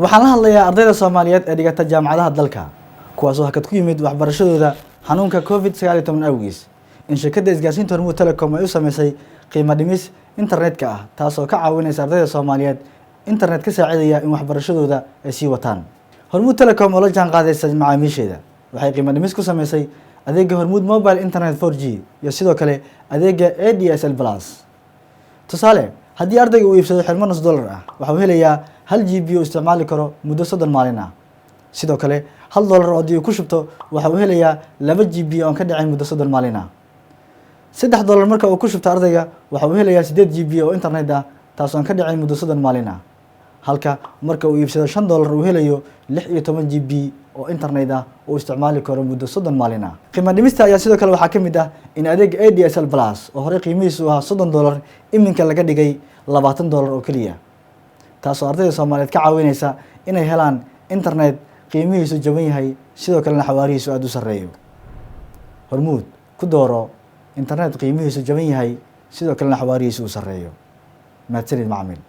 waxaan la hadlayaa ardayda Soomaaliyeed ee dhigata jaamacadaha dalka kuwaas oo hakad ku yimid waxbarashadooda xanuunka COVID-19 awgiis in shirkadda isgaarsiinta Hormuud Telecom ay u sameysay qiimo dhimis internetka ah taas oo ka caawinaysa ardayda Soomaaliyeed internet ka saacidaya in waxbarashadooda ay sii wataan. Hormuud Telecom oo la jaan qaadaysa macaamiisheeda waxay qiimo dhimis ku sameysay adeegga Hormuud Mobile Internet 4G iyo sidoo kale adeegga ADSL Plus. Tusaale, haddii ardayga uu iibsado xirmo $1 ah, waxa uu helayaa 1 GB oo isticmaali karo muddo 30 maalin ah. Sidoo kale, $1 oo haddii uu ku shubto waxa uu helayaa 2 GB oo ka dhacay muddo 30 maalin ah. $3 marka uu ku shubto ardayga waxa uu helayaa 8 GB oo internet ah taas oo ka dhacay muddo 30 maalin ah. Halka marka uu iibsado $5 uu helayo 16 GB oo internet ah oo isticmaali karo muddo 30 maalin ah. Qiimo dhimista ayaa sidoo kale waxaa ka mid ah in adeegga ADSL Plus oo hore qiimihiisu ahaa $30 iminka laga dhigay $20 oo kaliya. taas oo ardayda Soomaaliyeed ka caawinaysa inay helaan internet qiimihiisu jaban yahay sidoo kalena xawaarihiisu aad u sareeyo. Hormuud ku dooro internet qiimihiisu jaban yahay sidoo kalena xawaarihiisu u sareeyo. Mahadsanid macmiil.